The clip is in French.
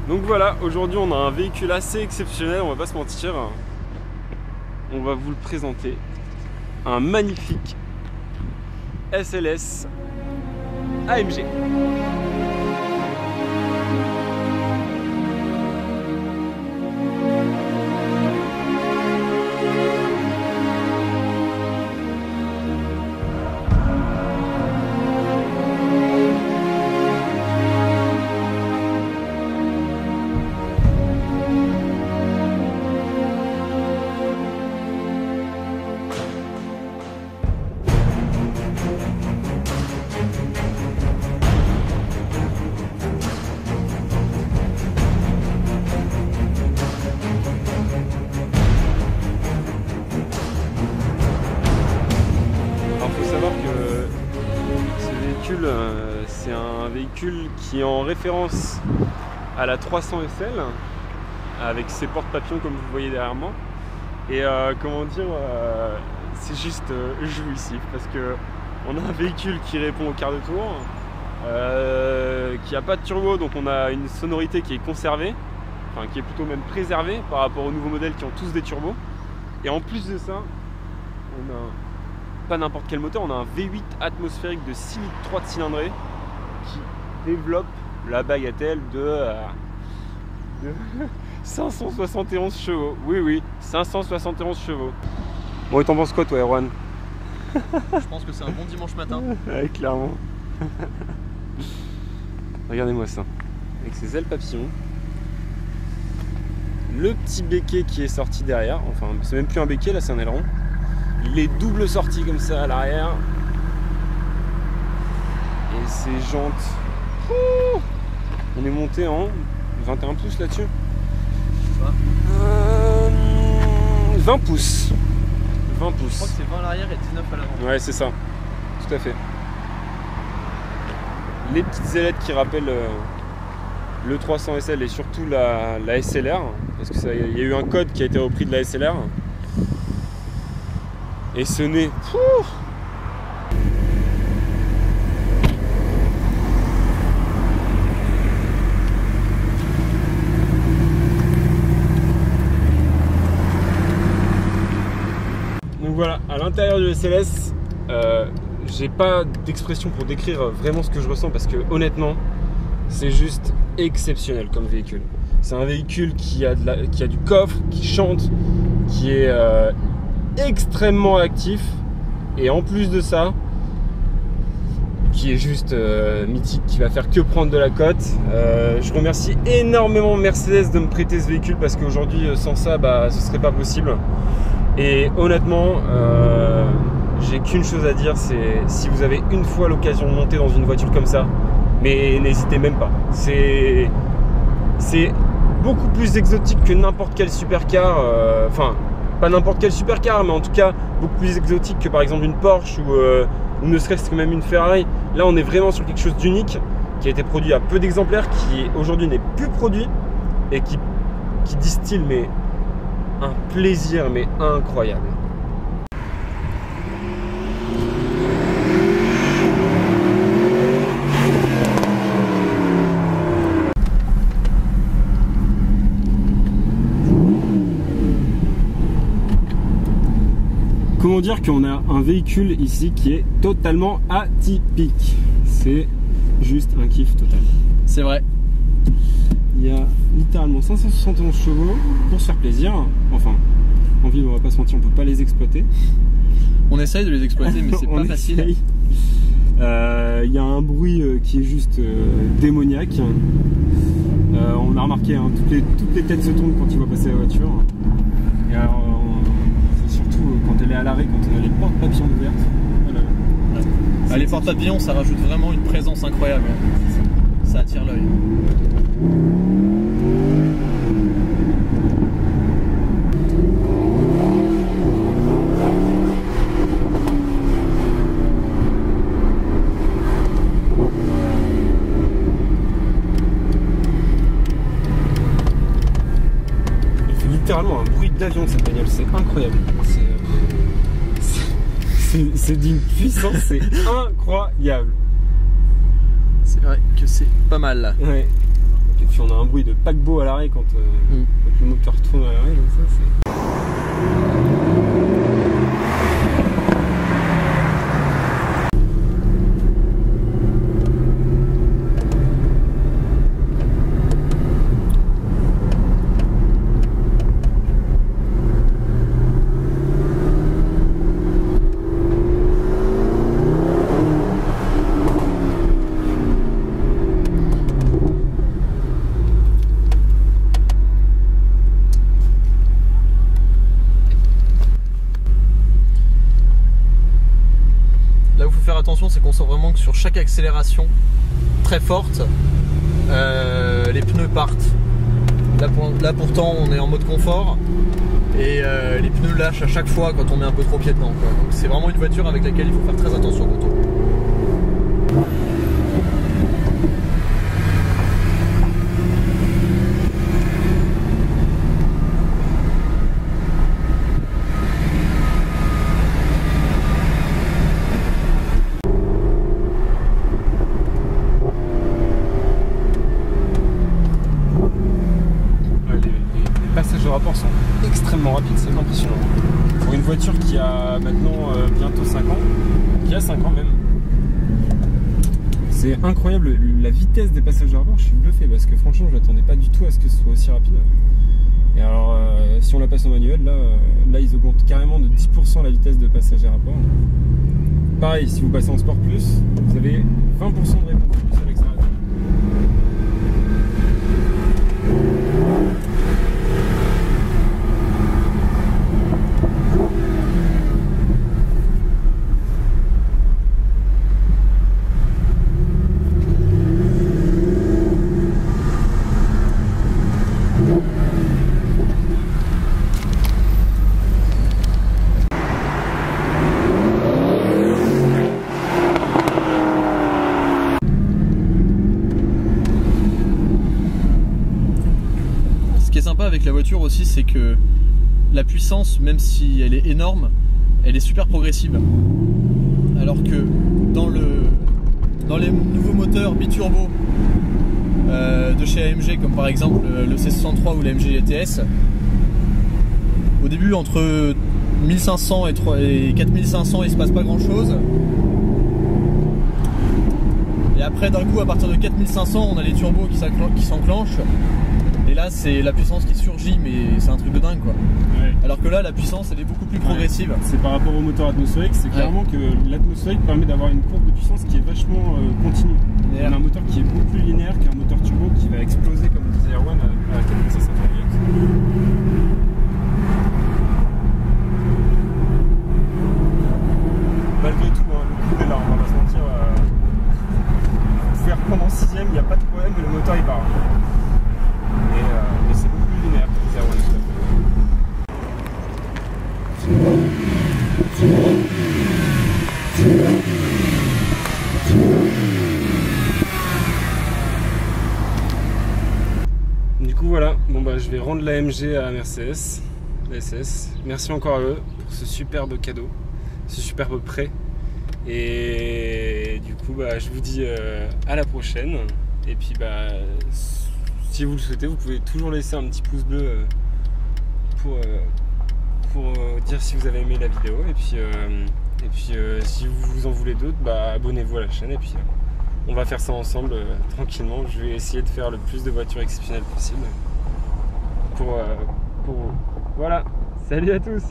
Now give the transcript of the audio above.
Donc voilà, aujourd'hui on a un véhicule assez exceptionnel, on va pas se mentir. On va vous le présenter. Un magnifique SLS AMG. C'est un véhicule qui est en référence à la 300 SL avec ses porte-papillons comme vous voyez derrière moi. Et comment dire, c'est juste jouissif parce que on a un véhicule qui répond au quart de tour, qui n'a pas de turbo, donc on a une sonorité qui est conservée, enfin qui est plutôt même préservée par rapport aux nouveaux modèles qui ont tous des turbos. Et en plus de ça, on a pas n'importe quel moteur, on a un V8 atmosphérique de 6 litres 3 de cylindrée qui développe la bagatelle de 571 chevaux. Oui, 571 chevaux. Bon, et t'en penses quoi toi, Erwan? Je pense que c'est un bon dimanche matin. Ouais, clairement. Regardez-moi ça. Avec ses ailes papillons. Le petit béquet qui est sorti derrière. Enfin, c'est même plus un béquet, là c'est un aileron. Les doubles sorties comme ça à l'arrière. Et ces jantes. On est monté en 21 pouces là-dessus. 20 pouces. 20 pouces. Je crois que c'est 20 à l'arrière et 19 à l'avant. Ouais, c'est ça. Tout à fait. Les petites ailettes qui rappellent le 300 SL et surtout la SLR. Parce qu'il y a eu un code qui a été repris de la SLR. Et ce nez. Donc voilà, à l'intérieur du SLS, j'ai pas d'expression pour décrire vraiment ce que je ressens parce que honnêtement, c'est juste exceptionnel comme véhicule. C'est un véhicule qui a du coffre, qui chante, qui est extrêmement actif et en plus de ça qui est juste mythique, qui va faire que prendre de la cote. Je remercie énormément Mercedes de me prêter ce véhicule parce qu'aujourd'hui sans ça ce serait pas possible. Et honnêtement j'ai qu'une chose à dire, c'est si vous avez une fois l'occasion de monter dans une voiture comme ça, mais n'hésitez même pas. C'est beaucoup plus exotique que n'importe quel supercar, enfin pas n'importe quel supercar, mais en tout cas beaucoup plus exotique que par exemple une Porsche ou ne serait-ce que même une Ferrari. Là on est vraiment sur quelque chose d'unique, qui a été produit à peu d'exemplaires, qui aujourd'hui n'est plus produit et qui distille mais un plaisir mais incroyable. Comment dire qu'on a un véhicule ici qui est totalement atypique. C'est juste un kiff total. C'est vrai. Il y a littéralement 571 chevaux pour se faire plaisir. Enfin, en ville on va pas se mentir, on peut pas les exploiter. On essaye de les exploiter mais c'est pas facile. Il y a un bruit qui est juste démoniaque. On a remarqué, hein, toutes les têtes se tournent quand tu vois passer la voiture. Et alors, surtout quand elle est à l'arrêt, quand on a les portes papillons ouvertes. Voilà. Ah, les portes papillons, ça rajoute vraiment une présence incroyable. Ça attire l'œil. Littéralement un bruit d'avion cette bagnole, c'est incroyable. C'est d'une puissance, c'est incroyable. C'est vrai que c'est pas mal. Ouais. Et puis on a un bruit de paquebot à l'arrêt quand le moteur tourne à l'arrêt, donc ça c'est... Attention, c'est qu'on sent vraiment que sur chaque accélération très forte, les pneus partent. Là pourtant on est en mode confort et les pneus lâchent à chaque fois quand on met un peu trop pied dedans, quoi. Donc c'est vraiment une voiture avec laquelle il faut faire très attention quand on roule. Les rapports sont extrêmement rapides, c'est impressionnant. Pour une voiture qui a maintenant bientôt 5 ans, qui a 5 ans même, c'est incroyable la vitesse des passages de rapport. Je suis bluffé parce que franchement je m'attendais pas du tout à ce que ce soit aussi rapide. Et alors si on la passe en manuel, là ils augmentent carrément de 10% la vitesse de passage à rapport. Pareil, si vous passez en Sport Plus, vous avez 20% de réponse plus à l'accélérateur. Avec la voiture aussi, c'est que la puissance, même si elle est énorme, elle est super progressive. Alors que dans les nouveaux moteurs biturbo de chez AMG, comme par exemple le C63 ou l'AMG ETS, au début entre 1500 et 4500 il se passe pas grand chose. Et après d'un coup à partir de 4500 on a les turbos qui s'enclenchent. Et là c'est la puissance qui surgit, mais c'est un truc de dingue quoi. Ouais. Alors que là la puissance elle est beaucoup plus progressive. C'est par rapport au moteur atmosphérique, c'est clairement que l'atmosphérique permet d'avoir une courbe de puissance qui est vachement continue. On a un moteur qui est beaucoup plus linéaire qu'un moteur turbo qui va exploser comme disait Erwan à 4500 km. Malgré tout, le coup est là, on va pas se mentir. Vous pouvez reprendre en 6ème, il n'y a pas de problème, mais le moteur il part. Mais c'est beaucoup plus linéaire, comme disait Erwan tout à fait. Du coup voilà, bon bah je vais rendre l'AMG à Mercedes, la SS. Merci encore à eux pour ce superbe cadeau, ce superbe prêt. Et du coup bah je vous dis à la prochaine. Et puis bah si vous le souhaitez, vous pouvez toujours laisser un petit pouce bleu pour dire si vous avez aimé la vidéo. Et puis si vous en voulez d'autres, bah abonnez-vous à la chaîne. Et puis on va faire ça ensemble tranquillement. Je vais essayer de faire le plus de voitures exceptionnelles possible pour vous. Voilà, salut à tous.